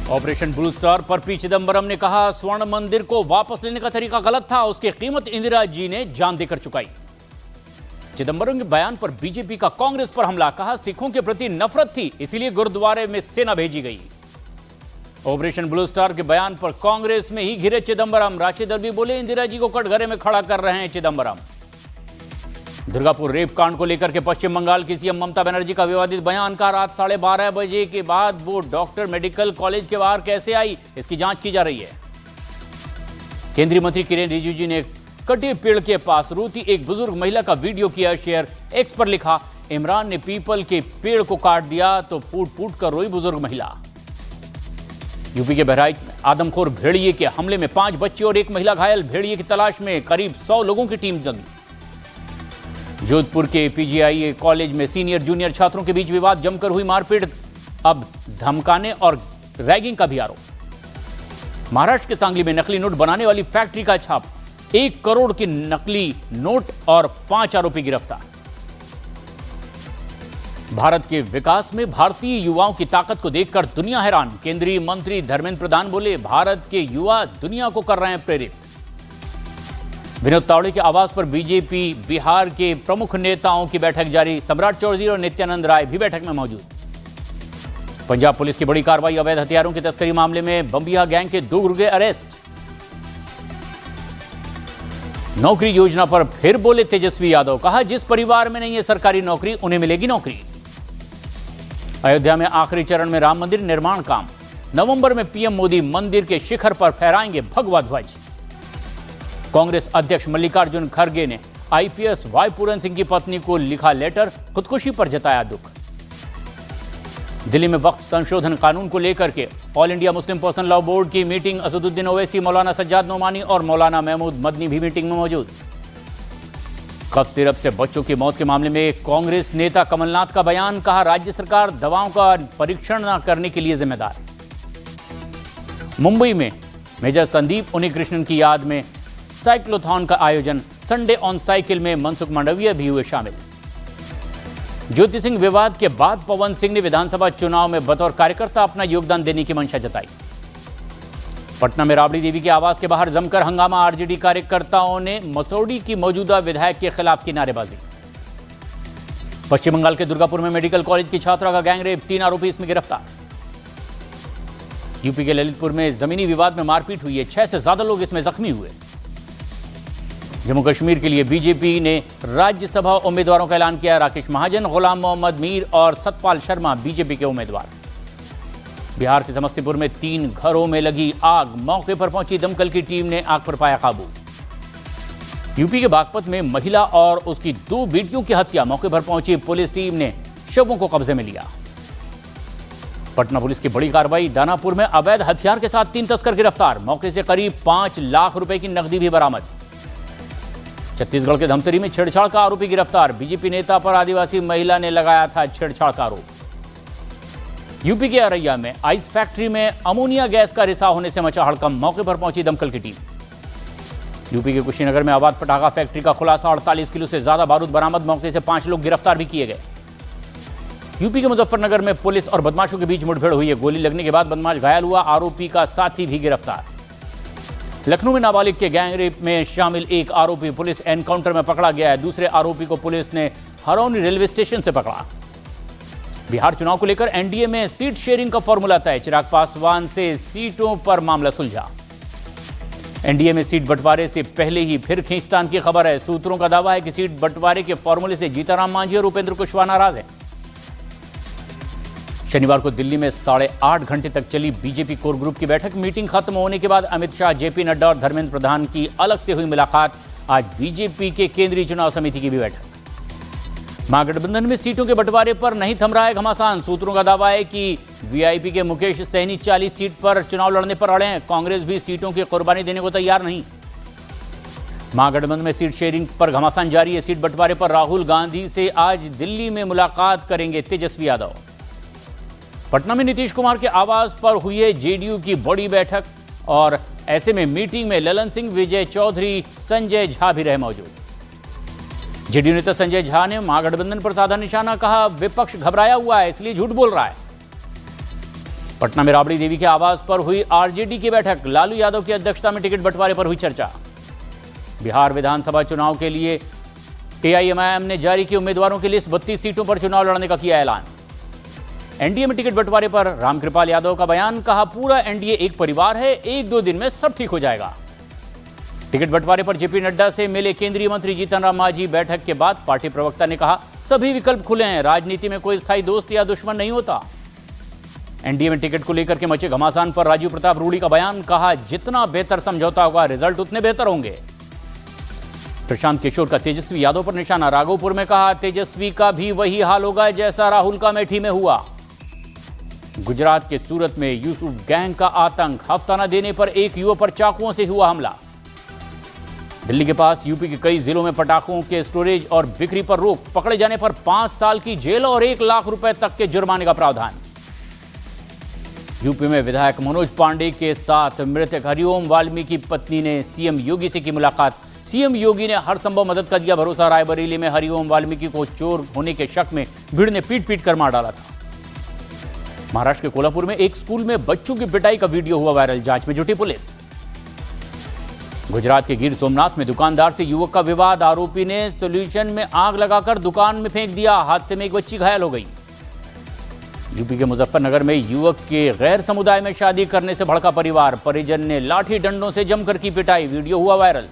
Operation blue star पर P Chidambaram ने कहा स्वर्ण मंदिर को वापस लेने का तरीका गलत था, उसकी कीमत इंदिरा जी ने जान देकर चुकाई। चिदंबरम के बयान पर बीजेपी का कांग्रेस पर हमला, कहा सिखों के प्रति नफरत थी इसीलिए गुरुद्वारे में सेना भेजी गई। ऑपरेशन ब्लू स्टार के बयान पर कांग्रेस में ही घिरे चिदंबरम, राशिद अल्वी बोले इंदिरा जी को कटघरे में खड़ा कर रहे हैं चिदंबरम। दुर्गापुर रेप कांड को लेकर के पश्चिम बंगाल की सीएम ममता बनर्जी का विवादित बयान, का रात 12:30 बजे के बाद वो डॉक्टर मेडिकल कॉलेज के बाहर कैसे आई, इसकी जांच की जा रही है। केंद्रीय मंत्री किरेन रिजिजू ने कटे पेड़ के पास रोती एक बुजुर्ग महिला का वीडियो किया शेयर, एक्स पर लिखा इमरान ने पीपल के पेड़ को काट दिया तो फूट फूट कर रोई बुजुर्ग महिला। यूपी के बहराइच में आदमखोर भेड़िए के हमले में 5 बच्चे और 1 महिला घायल, भेड़िए की तलाश में करीब 100 लोगों की टीम जमी। जोधपुर के पीजीआई कॉलेज में सीनियर जूनियर छात्रों के बीच विवाद, जमकर हुई मारपीट, अब धमकाने और रैगिंग का भी आरोप। महाराष्ट्र के सांगली में नकली नोट बनाने वाली फैक्ट्री का छाप, 1 करोड़ के नकली नोट और 5 आरोपी गिरफ्तार। भारत के विकास में भारतीय युवाओं की ताकत को देखकर दुनिया हैरान, केंद्रीय मंत्री धर्मेंद्र प्रधान बोले भारत के युवा दुनिया को कर रहे हैं प्रेरित। विनोद तावड़े के आवास पर बीजेपी बिहार के प्रमुख नेताओं की बैठक जारी, सम्राट चौधरी और नित्यानंद राय भी बैठक में मौजूद। पंजाब पुलिस की बड़ी कार्रवाई, अवैध हथियारों की तस्करी मामले में बम्बिया गैंग के 2 गुर्गे अरेस्ट। नौकरी योजना पर फिर बोले तेजस्वी यादव, कहा जिस परिवार में नहीं है सरकारी नौकरी उन्हें मिलेगी नौकरी। अयोध्या में आखिरी चरण में राम मंदिर निर्माण काम, नवंबर में पीएम मोदी मंदिर के शिखर पर फहराएंगे भगवा ध्वज। कांग्रेस अध्यक्ष मल्लिकार्जुन खड़गे ने आईपीएस वाई पूरन सिंह की पत्नी को लिखा लेटर, खुदकुशी पर जताया दुख। दिल्ली में वक्फ संशोधन कानून को लेकर के all India Muslim personal law board की मीटिंग, असदुद्दीन ओवैसी, मौलाना सज्जाद नोमानी और मौलाना महमूद मदनी भी मीटिंग में मौजूद। कफ सिरप से बच्चों की मौत के मामले में कांग्रेस नेता कमलनाथ का बयान, कहा राज्य सरकार दवाओं का परीक्षण न करने के लिए जिम्मेदार। मुंबई में मेजर संदीप उन्नीकृष्णन की याद में साइक्लोथॉन का आयोजन, संडे ऑन साइकिल में मनसुख मांडविया भी हुए शामिल। ज्योति सिंह विवाद के बाद पवन सिंह ने विधानसभा चुनाव में बतौर कार्यकर्ता अपना योगदान देने की मंशा जताई। पटना में राबड़ी देवी के आवास के बाहर जमकर हंगामा, आरजेडी कार्यकर्ताओं ने मसौड़ी की मौजूदा विधायक के खिलाफ की नारेबाजी। पश्चिम बंगाल के दुर्गापुर में मेडिकल कॉलेज की छात्रा का गैंगरेप, 3 आरोपी इसमें गिरफ्तार। यूपी के ललितपुर में जमीनी विवाद में मारपीट हुई है, 6 से ज्यादा लोग इसमें जख्मी हुए। जम्मू कश्मीर के लिए बीजेपी ने राज्यसभा उम्मीदवारों का ऐलान किया, राकेश महाजन, गुलाम मोहम्मद मीर और सतपाल शर्मा बीजेपी के उम्मीदवार। बिहार के समस्तीपुर में 3 घरों में लगी आग, मौके पर पहुंची दमकल की टीम ने आग पर पाया काबू। यूपी के बागपत में महिला और उसकी 2 बेटियों की हत्या, मौके पर पहुंची पुलिस टीम ने शवों को कब्जे में लिया। पटना पुलिस की बड़ी कार्रवाई, दानापुर में अवैध हथियार के साथ 3 तस्कर गिरफ्तार, मौके से करीब 5 लाख रुपए की नकदी भी बरामद। छत्तीसगढ़ के धमतरी में छेड़छाड़ का आरोपी गिरफ्तार, बीजेपी नेता पर आदिवासी महिला ने लगाया था छेड़छाड़ का आरोप। यूपी के औरैया में आइस फैक्ट्री में अमोनिया गैस का रिसाव होने से मचा हड़कंप, मौके पर पहुंची दमकल की टीम। यूपी के कुशीनगर में अवैध पटाखा फैक्ट्री का खुलासा, 48 किलो से ज्यादा बारूद बरामद, मौके से 5 लोग गिरफ्तार भी किए गए। यूपी के मुजफ्फरनगर में पुलिस और बदमाशों के बीच मुठभेड़ हुई है, गोली लगने के बाद बदमाश घायल हुआ, आरोपी का साथी भी गिरफ्तार। लखनऊ में नाबालिग के गैंगरेप में शामिल एक आरोपी पुलिस एनकाउंटर में पकड़ा गया है, दूसरे आरोपी को पुलिस ने हरौनी रेलवे स्टेशन से पकड़ा। बिहार चुनाव को लेकर एनडीए में सीट शेयरिंग का फॉर्मूला तय, चिराग पासवान से सीटों पर मामला सुलझा। एनडीए में सीट बंटवारे से पहले ही फिर खींचतान की खबर है, सूत्रों का दावा है कि सीट बंटवारे के फॉर्मूले से जीताराम मांझी और उपेंद्र कुशवाहा नाराज हैं। शनिवार को दिल्ली में 8.5 घंटे तक चली बीजेपी कोर ग्रुप की बैठक, मीटिंग खत्म होने के बाद अमित शाह, जेपी नड्डा और धर्मेंद्र प्रधान की अलग से हुई मुलाकात। आज बीजेपी के केंद्रीय चुनाव समिति की भी बैठक। महागठबंधन में सीटों के बंटवारे पर नहीं थम रहा है घमासान, सूत्रों का दावा है कि वीआईपी के मुकेश सहनी 40 सीट पर चुनाव लड़ने पर अड़े हैं, कांग्रेस भी सीटों की कुर्बानी देने को तैयार नहीं। महागठबंधन में सीट शेयरिंग पर घमासान जारी है, सीट बंटवारे पर राहुल गांधी से आज दिल्ली में मुलाकात करेंगे तेजस्वी यादव। पटना में नीतीश कुमार के आवास पर हुई है जेडीयू की बड़ी बैठक और ऐसे में मीटिंग में ललन सिंह, विजय चौधरी, संजय झा भी रहे मौजूद। जेडीयू नेता संजय झा ने महागठबंधन पर साधा निशाना, कहा विपक्ष घबराया हुआ है इसलिए झूठ बोल रहा है। पटना में राबड़ी देवी के आवास पर हुई आरजेडी की बैठक। लालू यादव की अध्यक्षता में टिकट बंटवारे पर हुई चर्चा। बिहार विधानसभा चुनाव के लिए एआईएमआईएम ने जारी की उम्मीदवारों की लिस्ट। 32 सीटों पर चुनाव लड़ने का किया ऐलान। एनडीए में टिकट बंटवारे पर रामकृपाल यादव का बयान। कहा, पूरा एनडीए एक परिवार है, 1-2 दिन में सब ठीक हो जाएगा। टिकट बंटवारे पर जेपी नड्डा से मिले केंद्रीय मंत्री जीतन राम मांझी। बैठक के बाद पार्टी प्रवक्ता ने कहा, सभी विकल्प खुले हैं, राजनीति में कोई स्थायी दोस्त या दुश्मन नहीं होता। एनडीए में टिकट को लेकर के मचे घमासान पर राजीव प्रताप रूडी का बयान। कहा, जितना बेहतर समझौता होगा, रिजल्ट उतने बेहतर होंगे। प्रशांत किशोर का तेजस्वी यादव पर निशाना। राघोपुर में कहा, तेजस्वी का भी वही हाल होगा जैसा राहुल का अमेठी में हुआ। गुजरात के सूरत में यूसुफ गैंग का आतंक। हफ्ता न देने पर एक युवक पर चाकुओं से हुआ हमला। दिल्ली के पास यूपी के कई जिलों में पटाखों के स्टोरेज और बिक्री पर रोक। पकड़े जाने पर 5 साल की जेल और 1 लाख रुपए तक के जुर्माने का प्रावधान। यूपी में विधायक मनोज पांडे के साथ मृतक हरिओम वाल्मीकि पत्नी ने सीएम योगी से की मुलाकात। सीएम योगी ने हर संभव मदद का दिया भरोसा। रायबरेली में हरिओम वाल्मीकि को चोर होने के शक में भीड़ ने पीट कर मार डाला था। महाराष्ट्र के कोल्हापुर में एक स्कूल में बच्चों की पिटाई का वीडियो हुआ वायरल। जांच में जुटी पुलिस। गुजरात के गिर सोमनाथ में दुकानदार से युवक का विवाद। आरोपी ने सोल्यूशन में आग लगाकर दुकान में फेंक दिया। हादसे में एक बच्ची घायल हो गई। यूपी के मुजफ्फरनगर में युवक के गैर समुदाय में शादी करने से भड़का परिवार। परिजन ने लाठी डंडों से जमकर की पिटाई। वीडियो हुआ वायरल।